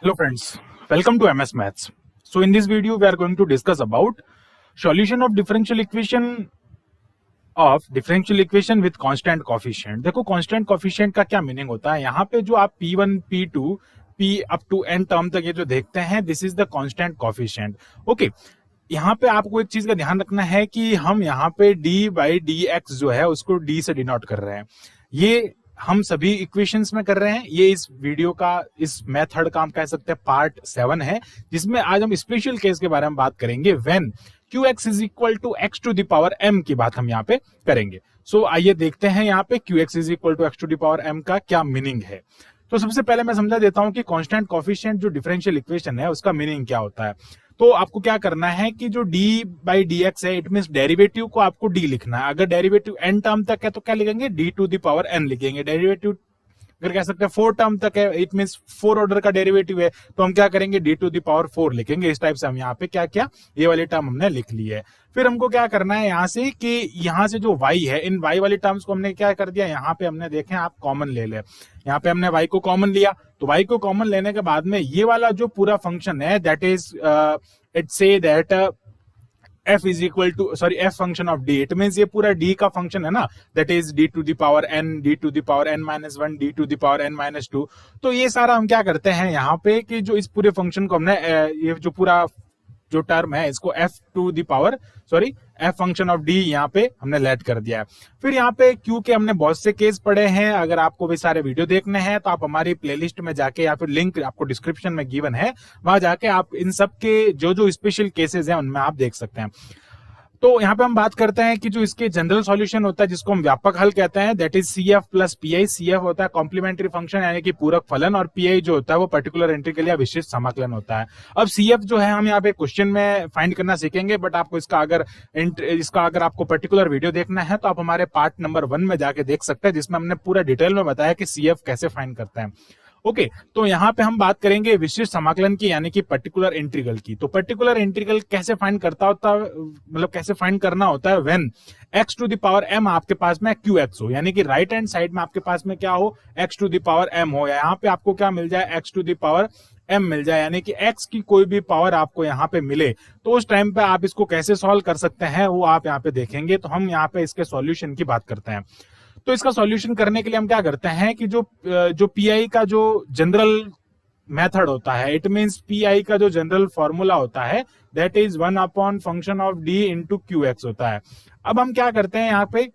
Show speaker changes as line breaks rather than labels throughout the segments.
Hello friends, welcome to MS Maths. So in this video we are going to discuss about solution of differential equation with constant coefficient. देखो constant coefficient का क्या meaning होता है, यहाँ पे जो आप P1, P2, P up to n term तक ये जो देखते हैं, this is the constant coefficient. Okay, यहाँ पे आपको एक चीज का ध्यान रखना है कि हम यहाँ पे d बाई डी एक्स जो है उसको d से डिनोट कर रहे हैं. ये हम सभी इक्वेशंस में कर रहे हैं. ये इस वीडियो का, इस मेथड का हम कह सकते हैं पार्ट 7 है, जिसमें आज हम स्पेशल केस के बारे में बात करेंगे. When qx is equal to x to the power m की बात हम यहाँ पे करेंगे. सो आइए देखते हैं यहाँ पे qx is equal to x to the power m का क्या मीनिंग है. तो सबसे पहले मैं समझा देता हूं कि कांस्टेंट कोफिशिएंट जो डिफरेंशियल इक्वेशन है उसका मीनिंग क्या होता है. तो आपको क्या करना है कि जो d बाई डी एक्स है, इट मीन्स डेरिवेटिव को आपको d लिखना है. अगर डेरिवेटिव n टर्म तक है तो क्या लिखेंगे, d to the power n लिखेंगे. डेरिवेटिव अगर कह सकते हैं 4 टर्म तक है, इट मीन्स 4 ऑर्डर का डेरिवेटिव है, तो हम क्या करेंगे, d टू द पावर 4 लिखेंगे. इस टाइप से हम यहाँ पे क्या क्या ये वाली टर्म हमने लिख ली है. फिर हमको क्या करना है यहाँ से कि यहाँ से जो y है, इन y वाली टर्म्स को हमने क्या कर दिया, यहाँ पे हमने देखें आप कॉमन ले ले. यहाँ पे हमने y को कॉमन लिया, तो y को कॉमन लेने के बाद में ये वाला जो पूरा फंक्शन है, that is it say that f is equal to f function of d. It means ये पूरा d का फंक्शन है ना, that is d to the power n, d to the power n minus 1, d to the power n minus 2. तो ये सारा हम क्या करते हैं यहाँ पे कि जो इस पूरे फंक्शन को हमने ये जो पूरा जो टर्म है इसको f to the power f function of d यहाँ पे हमने लेट कर दिया है. फिर यहाँ पे q के हमने बहुत से केस पढ़े हैं. अगर आपको भी सारे वीडियो देखने हैं तो आप हमारी प्लेलिस्ट में जाके, या फिर लिंक आपको डिस्क्रिप्शन में गिवन है, वहां जाके आप इन सब के जो जो स्पेशल केसेस हैं उनमें आप देख सकते हैं. तो यहाँ पे हम बात करते हैं कि जो इसके जनरल सॉल्यूशन होता है, जिसको हम व्यापक हल कहते हैं, that is CF plus PI. CF होता है कॉम्प्लीमेंट्री फंक्शन यानी कि पूरक फलन, और PI जो होता है वो पर्टिकुलर इंटीग्रल या विशिष्ट समाकलन होता है. अब CF जो है हम यहाँ पे क्वेश्चन में फाइंड करना सीखेंगे, बट आपको इसका अगर आपको पर्टिकुलर वीडियो देखना है तो आप हमारे पार्ट नंबर 1 में जाके देख सकते हैं, जिसमें हमने पूरा डिटेल में बताया कि CF कैसे फाइंड करते हैं. ओके, तो यहाँ पे हम बात करेंगे विशिष्ट समाकलन की यानी कि पर्टिकुलर इंटीग्रल की. तो पर्टिकुलर इंटीग्रल कैसे फाइंड करता होता है, मतलब कैसे फाइंड करना होता है, when x to the power m आपके पास में qx हो, यानी कि राइट हैंड साइड में आपके पास में क्या हो, x to the power m हो. यहाँ पे आपको क्या मिल जाए, x to the power m मिल जाए, यानी कि x की कोई भी पावर आपको यहाँ पे मिले, तो उस टाइम पे आप इसको कैसे सॉल्व कर सकते हैं वो आप यहाँ पे देखेंगे. तो हम यहाँ पे इसके सॉल्यूशन की बात करते हैं. तो इसका सॉल्यूशन करने के लिए हम क्या करते हैं कि जो पीआई का जो जनरल मेथड होता है, इट मींस पीआई का जो जनरल फॉर्मूला होता है, that is 1 upon function of D into Q x होता है. अब हम क्या करते हैं यहाँ पे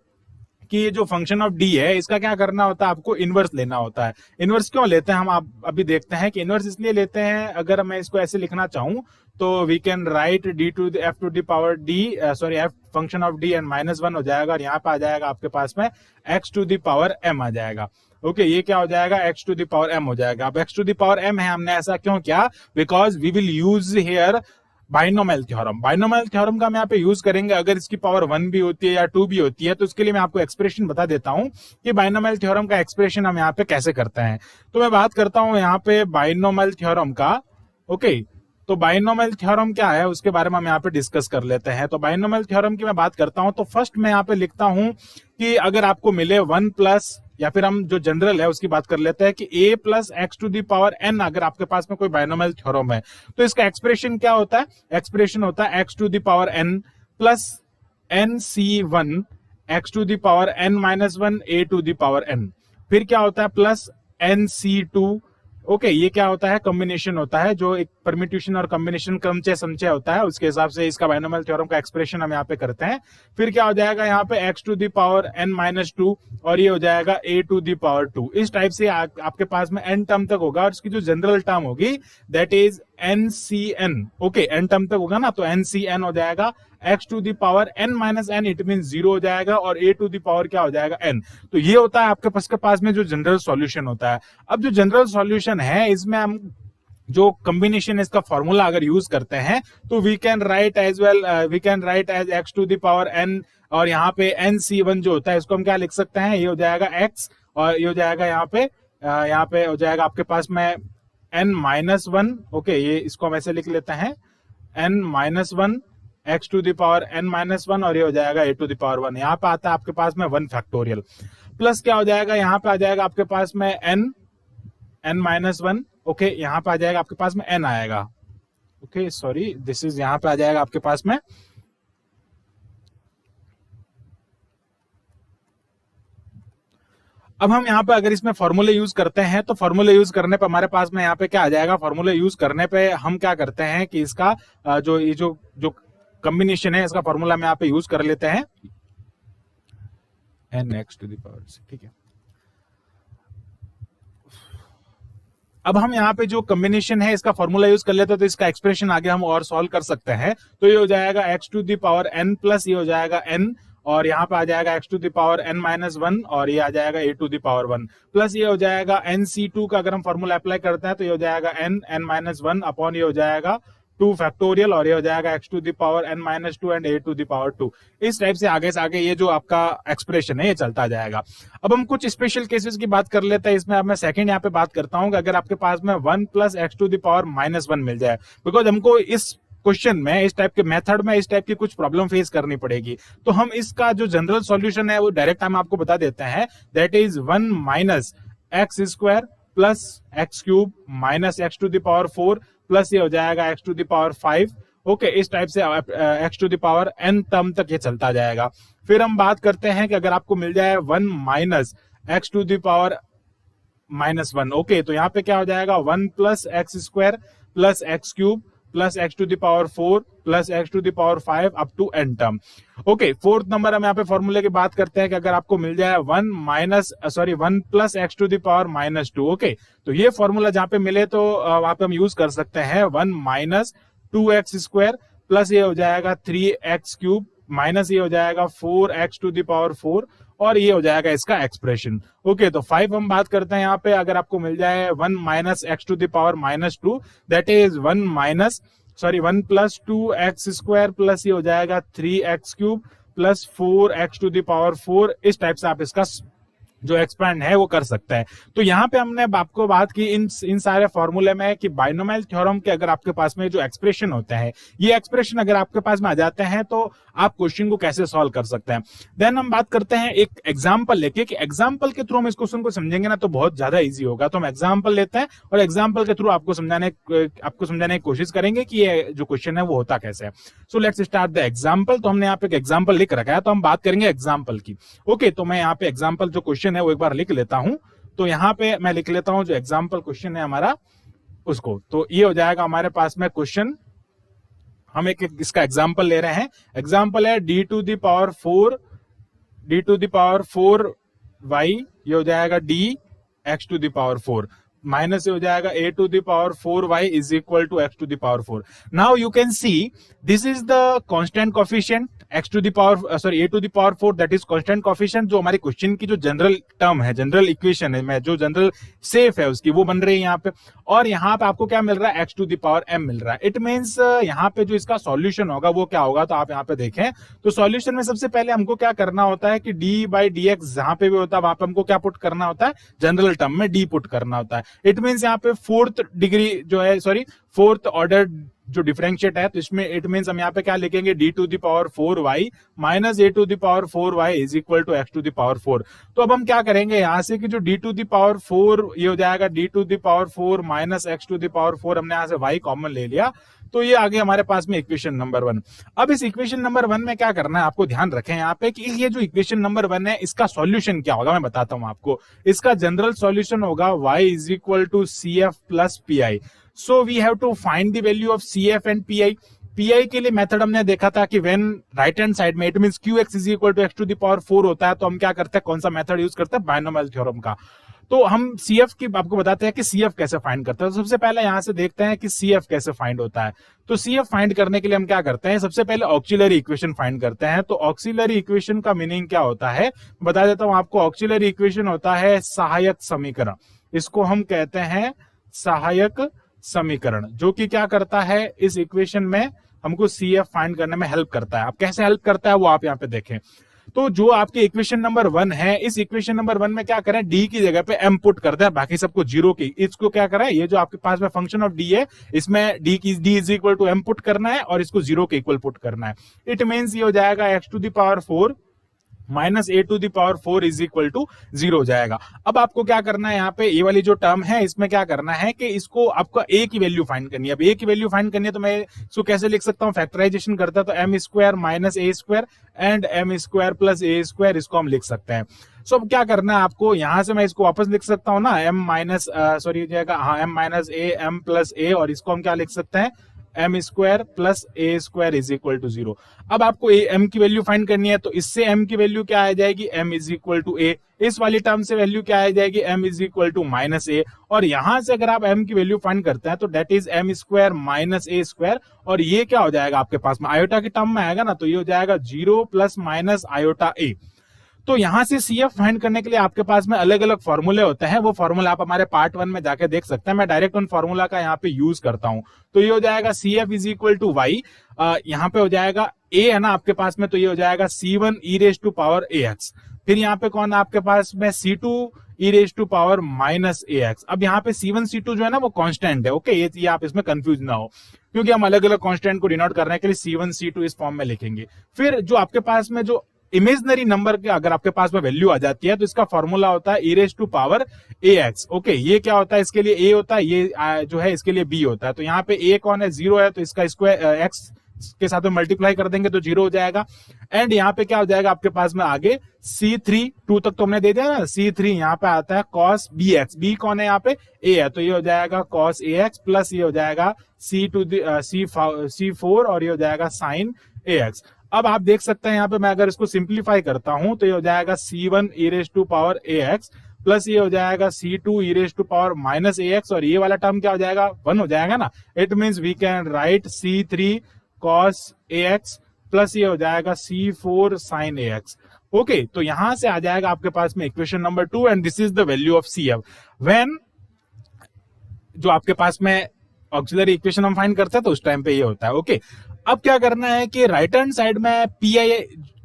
कि ये जो फंक्शन ऑफ डी है इसका क्या करना होता है, आपको इनवर्स लेना होता है. इनवर्स क्यों लेते हैं हम आप अभी देखते हैं कि इनवर्स इसलिए लेते हैं, अगर मैं इसको ऐसे लिखना चाहूं तो we can write D to F to the power D F function of D and -1 हो जाएगा, और यहाँ पे आ जाएगा आपके पास में x to the power m आ जाएगा. ओके, ये क्या हो जाएगा, x to the power m हो जाएगा. अब x to the power m है, हमने ऐसा क्यों किया, because we will use here binomial theorem. Binomial theorem का हम यहाँ पे यूज करेंगे. अगर इसकी पावर 1 भी होती है या 2 भी होती है तो उसके लिए मैं आपको एक्सप्रेशन बता देता हूं कि बाइनोमियल थ्योरम का एक्सप्रेशन हम यहाँ पे कैसे करते हैं. तो मैं बात करता हूं यहाँ पे बाइनोमियल थ्योरम का. ओके, तो बाइनोमियल थ्योरम क्या है उसके बारे में हम यहाँ पे डिस्कस कर लेते हैं. तो बाइनोमियल थ्योरम की मैं बात करता हूं तो फर्स्ट मैं यहाँ पे लिखता हूं कि अगर आपको मिले 1 प्लस, या फिर हम जो जनरल है उसकी बात कर लेते हैं कि a plus X to the power n, अगर आपके पास में कोई बाइनोमियल थ्योरम है तो इसका एक्सप्रेशन क्या होता है, एक्सप्रेशन होता है X to the power n plus nc1 X to the power n minus 1 a to the power n. फिर क्या होता है प्लस nc2. ओके, ये क्या होता है, कॉम्बिनेशन होता है, जो एक परम्यूटेशन और कॉम्बिनेशन क्रमचय संचय होता है, उसके हिसाब से इसका बाइनोमियल थ्योरम का एक्सप्रेशन हम यहाँ पे करते हैं. फिर क्या हो जाएगा यहाँ पे x to the power n minus 2, और ये हो जाएगा a टू द पावर 2. इस टाइप से आपके पास में n टर्म तक होगा, और इसकी जो जनरल टर्म होगी that is ncn. Okay, n term तक होगा ना, तो ncn हो जाएगा x to the power n minus n, it mean 0 हो जाएगा, और a टू द पावर क्या हो जाएगा, n. तो ये होता है आपके पास में जो जनरल सॉल्यूशन होता है. अब जो जनरल सॉल्यूशन है इसमें हम जो कॉम्बिनेशन इसका फॉर्मूला अगर यूज करते हैं तो we can write as x to the power n, और यहाँ पे nc1 जो होता है इसको हम क्या लिख सकते हैं, ये हो जाएगा x, और ये हो जाएगा यहाँ पे हो जाएगा आपके पास में n-1. ओके, ये इसको हम ऐसे लिख लेते हैं n-1 x to the power n-1, और ये हो जाएगा a टू द पावर 1. यहाँ पे आता है आपके पास में 1 फैक्टोरियल, प्लस क्या हो जाएगा, यहाँ पे आ जाएगा आपके पास में n-1 ओके, यहाँ पे आ जाएगा आपके पास में n आएगा, ओके सॉरी दिस इज, यहाँ पे आ जाएगा आपके पास में अब हम यहाँ पे अगर इसमें फॉर्मूले यूज करते हैं तो फॉर्मूले यूज करने पे हमारे पास में यहाँ पे क्या आ जाएगा, फॉर्मूले यूज करने पे हम क्या करते हैं कि इसका जो ये जो कॉम्बिनेशन है इसका फॉर्मूला हम यहाँ पे यूज कर लेते हैं nx टू द पावर, ठीक है। अब हम यहाँ पे जो कॉम्बिनेशन है इसका फॉर्मूला यूज कर लेते हैं तो इसका एक्सप्रेशन आगे हम और सॉल्व कर सकते हैं। तो ये हो जाएगा x to the power n plus ये हो जाएगा n, और यहाँ पे आ जाएगा x to the power n minus 1, और ये आ जाएगा a to the power 1 plus ये हो जाएगा nc2 का अगर हम फॉर्मूला अप्लाई करते हैं तो ये हो जाएगा n माइनस 1 अपॉन ये हो जाएगा 2 फैक्टोरियल, और ये हो जाएगा x to the power n minus 2 and a to the power 2। इस टाइप से आगे ये जो आपका एक्सप्रेशन है ये चलता जाएगा। अब हम कुछ स्पेशल केसेस की बात कर लेते हैं। इसमें अब मैं सेकंड यहाँ पे बात करता हूँ कि अगर आपके पास में 1 plus X to the power minus 1 मिल जाए, बिकॉज हमको इस क्वेश्चन में इस टाइप के मेथड में इस टाइप की कुछ प्रॉब्लम फेस करनी पड़ेगी, तो हम इसका जो जनरल सॉल्यूशन है वो डायरेक्ट हम आपको बता देते हैं, that is 1 minus X square plus X cube minus X to the power 4 plus ये हो जाएगा x to the power 5। Okay, इस टाइप से X to the power n term तक ये चलता जाएगा। फिर हम बात करते हैं कि अगर आपको मिल जाए 1 minus X to the power minus 1, okay, तो यहाँ पे क्या हो जाएगा 1 plus X square plus X cube plus X to the power 4 plus X to the power 5 up to n term. Okay, fourth number हम यहाँ पे फॉर्मूले की बात करते हैं कि अगर आपको मिल जाए 1 plus X to the power minus 2, okay, तो ये फॉर्मूला जहाँ पे मिले तो वहां पे हम यूज कर सकते हैं 1 माइनस 2x स्क्वायर प्लस ये हो जाएगा 3x क्यूब माइनस ये हो जाएगा 4x टू द पावर 4, और ये हो जाएगा इसका एक्सप्रेशन। ओके, तो 5 हम बात करते हैं यहाँ पे, अगर आपको मिल जाए 1 minus X to the power minus 2, that is 1 plus 2x square plus ये हो जाएगा 3x cube plus 4x to the power 4। इस टाइप से आप इसका जो एक्सपेंड है वो कर सकता है। तो यहाँ पे हमने आपको बात की इन सारे फॉर्मूले में कि बाइनोमियल थ्योरम के अगर आपके पास में जो एक्सप्रेशन होते हैं, ये एक्सप्रेशन अगर आपके पास में आ जाते हैं तो आप क्वेश्चन को कैसे सॉल्व कर सकते हैं। देन हम बात करते हैं एक एग्जाम्पल लेके कि एग्जाम्पल के थ्रू हम इस क्वेश्चन को समझेंगे ना तो बहुत ज्यादा ईजी होगा। तो हम एग्जाम्पल लेते हैं और एग्जाम्पल के थ्रू आपको समझाने की कोशिश करेंगे कि ये जो क्वेश्चन है वो होता कैसे है। So let's start the example. तो हमने यहाँ पे एक एग्जाम्पल लिख रखा है, तो हम बात करेंगे एग्जाम्पल की। ओके, तो मैं यहाँ पे एग्जाम्पल जो क्वेश्चन है वो एक बार लिख लेता हूं। तो यहाँ पे मैं लिख लेता हूं जो एग्जाम्पल क्वेश्चन है हमारा उसको। तो ये हो जाएगा हमारे पास में क्वेश्चन, हम एक इसका एग्जाम्पल ले रहे हैं। एग्जाम्पल है d to the power 4 y, ये हो जाएगा d x to the power 4 minus ये हो जाएगा a to the power 4 y is equal to x to the power 4। Now you can see this is the constant coefficient x to the power a to the power 4, that is constant coefficient. जो हमारी question की जो general term है, general equation है, जो general safe है उसकी वो बन रही है यहाँ पे। और यहाँ पे आपको क्या मिल रहा है, x to the power m मिल रहा है। इट मींस यहाँ पे जो इसका सॉल्यूशन होगा वो क्या होगा, तो आप यहाँ पे देखें तो सॉल्यूशन में सबसे पहले हमको क्या करना होता है कि d बाई डी एक्स जहां पे भी होता है वहां पे हमको क्या पुट करना होता है, जनरल टर्म में d पुट करना होता है। इट मींस यहाँ पे फोर्थ ऑर्डर जो डिफरेंशिएट है, तो इसमें इट मींस हम यहाँ पे क्या लिखेंगे, d to the power 4y minus a to the power 4y is equal to x to the power 4। तो अब हम क्या करेंगे यहाँ से कि जो d टू द पावर 4 ये हो जाएगा d to the power 4 minus x to the power 4, हमने यहाँ से y कॉमन ले लिया, तो ये आगे हमारे पास में इक्वेशन नंबर 1। अब इस इक्वेशन नंबर 1 में क्या करना है, आपको ध्यान रखें यहाँ पे कि ये जो इक्वेशन नंबर 1 है इसका सॉल्यूशन क्या होगा, मैं बताता हूं आपको। इसका जनरल सॉल्यूशन होगा y is equal to CF plus PI। So we have to find the value of CF and PI। PI के लिए मेथड हमने देखा था कि व्हेन राइट हैंड साइड में it means QX is equal to x to the power 4 होता है, तो हम क्या करते हैं, कौन सा मेथड यूज करते हैं, बायनोमियल थ्योरम का। तो हम CF की आपको बताते हैं कि CF कैसे फाइंड करते हैं। तो सबसे पहले यहां से देखते हैं कि CF कैसे फाइंड होता है। तो CF फाइंड करने के लिए हम क्या करते हैं, सबसे पहले ऑक्सिलरी इक्वेशन फाइंड करते हैं। तो ऑक्सिलरी इक्वेशन का मीनिंग क्या होता है बता देता हूं आपको। ऑक्सिलरी इक्वेशन होता है सहायक समीकरण, इसको हम कहते हैं सहायक समीकरण, जो कि क्या करता है, इस इक्वेशन में हमको CF फाइंड करने में हेल्प करता है। अब कैसे हेल्प करता है वो आप यहाँ पे देखें। तो जो आपके इक्वेशन नंबर 1 है, इस इक्वेशन नंबर 1 में क्या करें, d की जगह पे m पुट करते हैं, बाकी सबको 0 की। इसको क्या करें, ये जो आपके पास में फंक्शन ऑफ d है, इसमें d is equal to m put करना है और इसको 0 के इक्वल पुट करना है। इट मींस ये हो जाएगा x to the power 4 minus A to the power 4 is equal to 0 हो जाएगा। अब आपको क्या करना है, यहाँ पे ये वाली जो टर्म है इसमें क्या करना है कि इसको आपको ए की वैल्यू फाइंड करनी है। अब ए की वैल्यू फाइंड करनी है तो मैं इसको कैसे लिख सकता हूँ, फैक्टराइजेशन करता तो M square minus A square and M square plus A square, इसको हम लिख सकते हैं। सो अब क्या करना है आपको, यहां से मैं इसको वापस लिख सकता हूं ना, एम माइनस सॉरी हो जाएगा हाँ m minus a m plus a, और इसको हम क्या लिख सकते हैं, m square plus A square is equal to 0। अब आपको एम की वैल्यू फाइंड करनी है तो इससे एम की वैल्यू क्या आ जाएगी, m is equal to a. इस वाली टर्म से वैल्यू क्या आ जाएगी, m is equal to minus a. और यहां से अगर आप एम की वैल्यू फाइंड करते हैं तो that is M square minus A square, और ये क्या हो जाएगा आपके पास में आयोटा की टर्म में आएगा ना, तो ये हो जाएगा 0 प्लस माइनस आयोटा ए। तो यहां से सीएफ फाइंड करने के लिए आपके पास में अलग अलग फॉर्मूले होते हैं, वो फॉर्मूला आप हमारे पार्ट 1 में जाके देख सकते हैं। मैं डायरेक्ट उन फॉर्मूला का यहाँ पे यूज करता हूं। तो ये हो जाएगा CF is equal to Y, यहाँ पे हो जाएगा ए है ना आपके पास में, तो ये हो जाएगा C1 E raise to power AX। फिर यहाँ पे कौन है आपके पास में, C2 E raise to power minus AX। अब यहाँ पे C1 C2 जो है ना वो कांस्टेंट है, ओके, ये आप इसमें कंफ्यूज ना हो, क्योंकि हम अलग अलग कांस्टेंट को डिनोट करने के लिए C1 C2 इस फॉर्म में लिखेंगे। फिर जो आपके पास में जो इमेजनरी नंबर के अगर आपके पास में वैल्यू आ जाती है तो इसका फॉर्मूला होता है e raise to power AX। Okay, ये क्या होता है, इसके लिए ए होता है, ये जो है इसके लिए बी होता है। तो यहाँ पे ए कौन है, 0 है, तो इसका स्क्वायर एक्स के साथ में मल्टीप्लाई कर देंगे तो 0 हो जाएगा। एंड यहाँ पे क्या हो जाएगा आपके पास में आगे C3 2 तक तो हमने दे दिया ना, C3 यहाँ पे आता है cos BX, बी कौन है यहाँ पे, ए है, तो ये हो जाएगा cos AX प्लस ये हो जाएगा C4 और ये हो जाएगा sin AX। अब आप देख सकते हैं यहाँ पे मैं अगर इसको सिंप्लीफाई करता हूं तो ये हो जाएगा C1 E raise to power AX plus ये हो जाएगा C2 E raise to power minus AX, और ये वाला टर्म क्या हो जाएगा, 1 हो जाएगा ना। It means we can write C3 cos AX plus ये हो जाएगा C4 sin AX। ओके, तो यहां से आ जाएगा आपके पास में equation number 2 and this is the value of CF when जो आपके पास में ऑक्सिलरी इक्वेशन हम फाइंड करते हैं तो उस टाइम पे ये होता है। ओके, अब क्या करना है कि राइट हैंड साइड में पी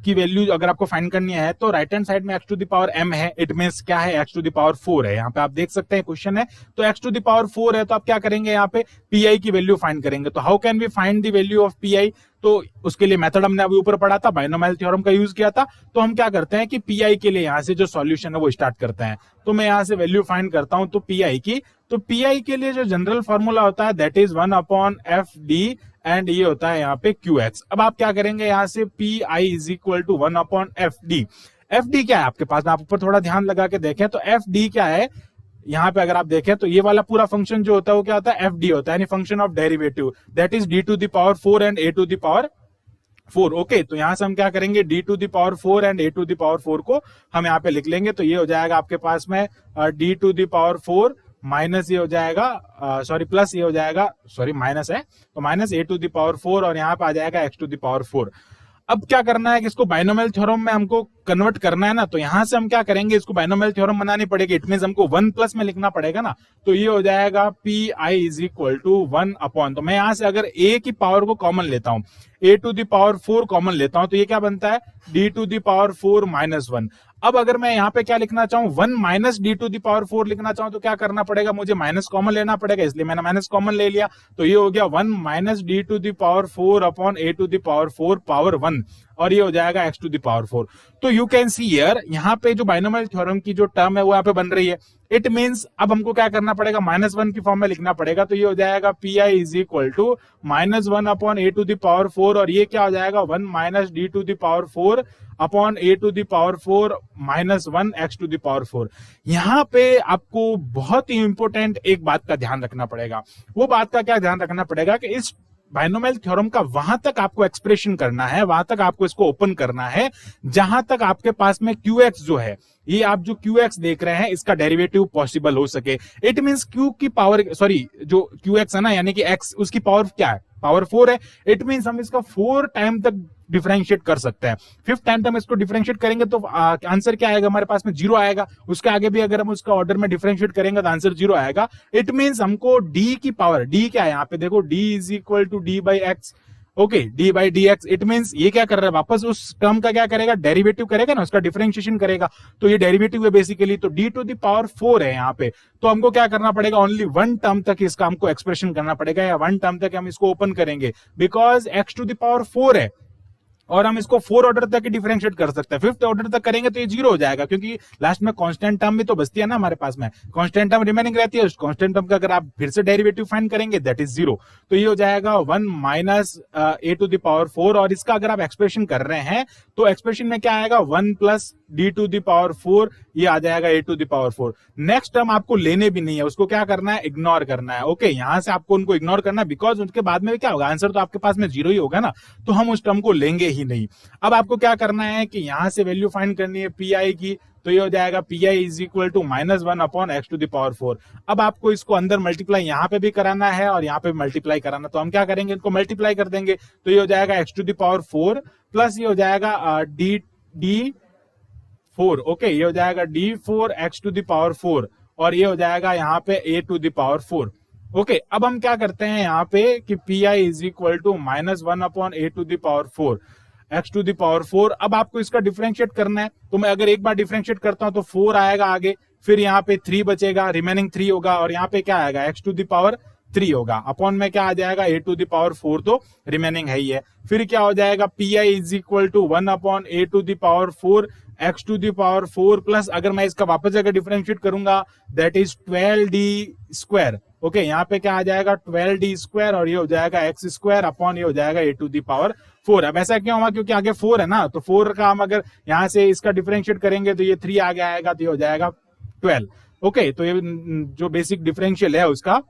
की वैल्यू अगर आपको फाइंड करनी है तो राइट हैंड साइड में x to the power m है, इट मींस क्या है, x टू द पावर 4 है। यहाँ पे आप देख सकते हैं क्वेश्चन है, तो x टू द पावर 4 है, तो आप क्या करेंगे, यहाँ पे पी की वैल्यू फाइंड करेंगे। तो how can we find the value of P, तो उसके लिए मेथड हमने अभी ऊपर पढ़ा था, बाइनोमियल थ्योरम का यूज किया था। तो हम क्या करते हैं कि पी के लिए यहाँ से जो सॉल्यूशन है वो स्टार्ट करते हैं। तो मैं यहाँ से वैल्यू फाइंड करता हूं तो पी की, तो पी के लिए जो जनरल फॉर्मूला होता है दैट इज 1/FD एंड ये होता है यहाँ पे QX। अब आप क्या करेंगे, यहाँ से PI is equal to 1/FD। FD क्या है आपके पास, आप ऊपर थोड़ा ध्यान लगा के देखें तो FD क्या है, यहाँ पे अगर आप देखें तो ये वाला पूरा फंक्शन जो होता है वो क्या होता है, FD होता है, यानी function of derivative, that is D to the power 4 and A to the power 4। Okay, तो यहां से हम क्या करेंगे, D to the power 4 and A to the power 4 को हम यहाँ पे लिख लेंगे। तो ये हो जाएगा आपके पास में D to the power 4 minus ये हो जाएगा सॉरी प्लस ये हो जाएगा, सॉरी माइनस है, तो minus A to the power 4 और यहाँ पे आ जाएगा x टू द पावर 4। अब क्या करना है कि इसको बाइनोमियल थ्योरम में हमको कन्वर्ट करना है ना, तो यहां से हम क्या करेंगे, इसको बाइनोमियल थ्योरम बनानी पड़ेगी, इट मींस हमको 1 प्लस में लिखना पड़ेगा ना। तो ये हो जाएगा PI is equal to 1 upon, तो मैं यहां से अगर A की पावर को कॉमन लेता हूं, A to the power 4 common लेता हूं, तो ये क्या बनता है, D to the power 4 minus 1। अब अगर मैं यहाँ पे क्या लिखना चाहूँ, 1 minus D to the power 4 लिखना चाहूँ तो क्या करना पड़ेगा, मुझे माइनस कॉमन लेना पड़ेगा, इसलिए मैंने माइनस कॉमन ले लिया। तो ये हो गया 1 minus D to the power 4 upon A to the power 4 power 1, और ये हो जाएगा x टू द पावर 4। तो यू कैन सी हियर, यहाँ पे जो बाइनोमियल थ्योरम की जो टर्म है वो यहाँ पे बन रही है। इट मींस अब हमको क्या करना पड़ेगा, -1 की फॉर्म में लिखना पड़ेगा। तो ये हो जाएगा PI is equal to -1 upon A to the power 4, और ये क्या हो जाएगा, 1 minus D to the power 4 upon A to the power 4 minus 1 x to the power 4। यहाँ पे आपको बहुत ही इंपॉर्टेंट एक बात का ध्यान रखना पड़ेगा। वो बात का क्या ध्यान रखना पड़ेगा कि इस बाइनोमियल थ्योरम का वहां तक आपको एक्सप्रेशन करना है, वहां तक आपको इसको ओपन करना है जहां तक आपके पास में QX जो है, ये आप जो QX देख रहे हैं इसका डेरिवेटिव पॉसिबल हो सके। इट मींस Q की पावर, सॉरी जो QX है ना, यानी कि X उसकी पावर क्या है, पावर 4 है। इट मींस हम इसका 4 टाइम तक डिफरेंशिएट कर सकते हैं। 5th टाइम तक हम इसको डिफरेंशिएट करेंगे तो आंसर क्या आएगा, हमारे पास में 0 आएगा। उसके आगे भी अगर हम उसका ऑर्डर में डिफरेंशिएट करेंगे तो आंसर 0 आएगा। इट मींस हमको D की पावर, D क्या है यहाँ पे देखो, D is equal to D by X. Okay, D by D X. It means ये क्या कर रहा है, वापस उस टर्म का क्या करेगा, डेरिवेटिव करेगा ना, उसका डिफरेंशिएशन करेगा। तो ये डेरिवेटिव है बेसिकली, तो D टू द पावर 4 है यहाँ पे। तो हमको क्या करना पड़ेगा, ओनली 1 टर्म तक इसका हमको एक्सप्रेशन करना पड़ेगा, या 1 टर्म तक हम इसको ओपन करेंगे, because x to the power 4 है। और हम इसको 4 ऑर्डर तक ही डिफरेंशिएट कर सकते हैं। 5th ऑर्डर तक करेंगे तो ये 0 हो जाएगा, क्योंकि लास्ट में कांस्टेंट टर्म भी तो बचती है ना हमारे पास में, कांस्टेंट टर्म रिमेनिंग रहती है, उस कांस्टेंट टर्म का अगर आप फिर से डेरिवेटिव फाइंड करेंगे दैट इज 0। तो ये हो जाएगा 1 minus a to the power 4, और इसका अगर आप एक्सप्रेशन कर रहे हैं तो एक्सप्रेशन में क्या आएगा 1 plus d to the power 4, ये आ जाएगा a to the power 4। Next term आपको लेने भी नहीं है, उसको क्या करना है, इग्नोर करना है। ओके, यहां से आपको उनको इग्नोर करना है, बिकॉज उनके बाद में क्या होगा, आंसर तो आपके पास में 0 ही होगा ना, तो हम उस टर्म को लेंगे ही नहीं। अब आपको क्या करना है कि यहां से वैल्यू फाइंड करनी है पी आई की, तो ये हो जाएगा P I is equal to -1 upon X to the power 4। अब आपको इसको अंदर मल्टीप्लाई यहाँ पे भी कराना है और यहाँ पे मल्टीप्लाई कराना, तो हम क्या करेंगे, इनको मल्टीप्लाई कर देंगे, तो ये हो जाएगा x to the power 4 plus ये हो जाएगा डी 4। ओके, ये हो जाएगा d4 x to the power 4, और ये हो जाएगा यहाँ पे a to the power 4। Okay, अब हम क्या करते हैं यहाँ पे कि P I is equal to -1 upon a to the power 4 x to the power 4। अब आपको इसका डिफरेंशिएट करना है, तो मैं अगर एक बार डिफरेंशिएट करता हूं तो 4 आएगा आगे, फिर यहाँ पे 3 बचेगा, रिमेनिंग 3 होगा, और यहाँ पे क्या आएगा x टू द पावर 3 होगा, अपॉन में क्या आ जाएगा a टू द पावर 4, तो रिमेनिंग है ही है। फिर क्या हो जाएगा P I is equal to 1 upon a to the power 4 x to the power 4 plus, अगर मैं इसका वापस अगर डिफरेंशिएट करूंगा that is 12d square. Okay, यहाँ पे क्या आ जाएगा 12d स्क्वायर, और ये हो जाएगा एक्स स्क्वायर अपॉन ये हो जाएगा a टू द पावर 4। अब ऐसा क्यों हुआ, क्योंकि आगे 4 है ना, तो 4 का हम अगर यहाँ से इसका डिफरेंशिएट करेंगे तो ये 3 आगे आएगा, तो ये हो जाएगा 12। ओके, तो ये जो बेसिक डिफरेंशियल है उसका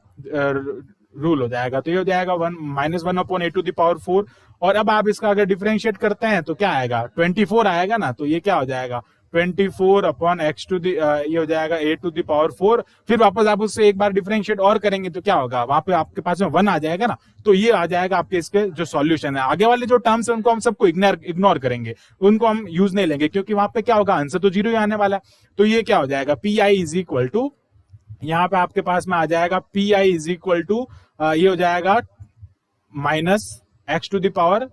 रूल हो जाएगा, तो ये हो जाएगा -1 upon a to the power 4। और अब आप इसका अगर डिफरेंशिएट करते हैं तो क्या आएगा 24 आएगा ना, तो ये क्या हो जाएगा 24 अपॉन एक्स टू द, ये हो जाएगा a टू द पावर 4। फिर वापस आप उससे एक बार डिफरेंशिएट और करेंगे तो क्या होगा, वहां पे आपके पास में 1 आ जाएगा ना, तो ये आ जाएगा आपके इसके जो सॉल्यूशन है। आगे वाले जो टर्म्स है उनको हम सबको इग्नोर करेंगे, उनको हम यूज नहीं लेंगे, क्योंकि वहां पे क्या होगा, आंसर तो 0 ही आने वाला है। तो ये क्या हो जाएगा P I is equal to, यहाँ पे आपके पास में आ जाएगा P I is equal to, ये हो जाएगा minus X to the power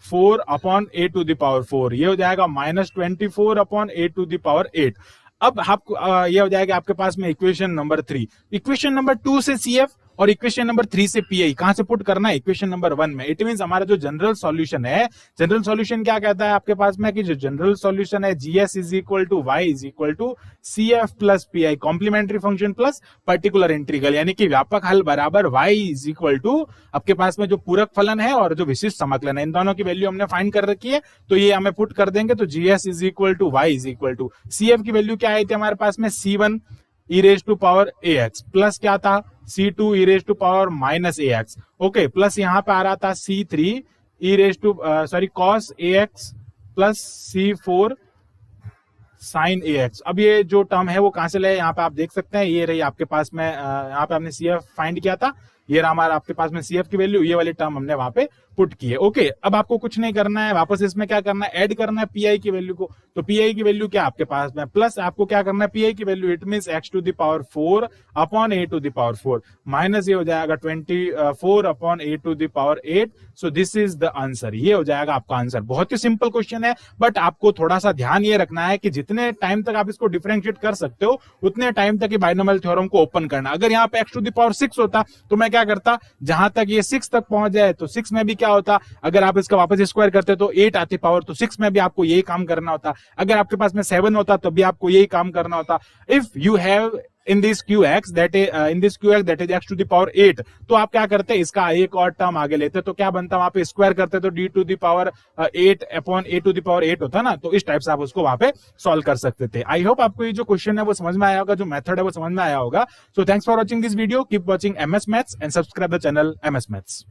4 upon a to the power 4, ये हो जाएगा -24 upon a to the power 8। अब आपको ये हो जाएगा आपके पास में इक्वेशन नंबर 3। इक्वेशन नंबर 2 से CF और इक्वेशन नंबर 3 से PI कहां से पुट करना है, इक्वेशन नंबर 1 में। इट मींस हमारा जो जनरल सॉल्यूशन है, जनरल सॉल्यूशन क्या कहता है आपके पास में कि जो जनरल सॉल्यूशन है GS is equal to y is equal to CF plus PI complementary function plus particular integral, यानी कि व्यापक हल बराबर y इज इक्वल टू आपके पास में जो पूरक फलन है और जो विशिष्ट समाकलन है, इन दोनों की वैल्यू हमने फाइंड कर रखी है, तो ये हमें पुट कर देंगे। तो GS is equal to y is equal to CF की वैल्यू क्या आई थी हमारे पास में C1 e raise to power ax plus क्या था C2 e raise to power minus ax। Okay, plus यहाँ पे आ रहा था C3 e raise to cos ax plus C4 sin ax। अब ये जो टर्म है वो कहां से ले, यहाँ पे आप देख सकते हैं, ये रही आपके पास में, यहाँ पे हमने CF फाइंड किया था, ये रहा हमारा आपके पास में CF की वैल्यू, ये वाली टर्म हमने वहां पे पुट की है। ओके, अब आपको कुछ नहीं करना है, वापस इसमें क्या करना है, ऐड करना है PI की वैल्यू को। तो PI की वैल्यू क्या आपके पास में, प्लस आपको क्या करना है PI की value, it means x to the power 4 upon a to the power 4 minus ये हो जाएगा 24 upon a to the power 8। So this is the answer, ये हो जाएगा आपका आंसर। बहुत ही सिंपल क्वेश्चन है, बट आपको थोड़ा सा ध्यान ये रखना है कि जितने टाइम तक आप इसको डिफरेंशिएट कर सकते हो उतने टाइम तक बाइनोमियल थ्योरम को ओपन करना। अगर यहाँ पे x टू द पावर 6 होता तो मैं क्या करता, जहां तक ये 6 तक पहुंच जाए तो 6 में भी क्या होता, अगर आप इसका वापस स्क्वायर करते तो 8 आती पावर, तो 6 में भी आपको यही काम करना होता। अगर आपके पास में 7 होता तो भी आपको यही काम करना होता। If you have in this qx that is x to the power 8, तो आप क्या करते हैं, इसका एक और टर्म आगे लेते, तो क्या बनता, वहां पे स्क्वायर करते तो d to the power 8 upon a to the power 8 होता ना, तो इस टाइप से आप उसको वहां पे सॉल्व कर सकते थे। आई होप आपको ये जो क्वेश्चन है वो समझ में आया होगा, जो मेथड है वो समझ में आया होगा। So thanks for watching this video, keep watching MS maths and subscribe the channel MS maths.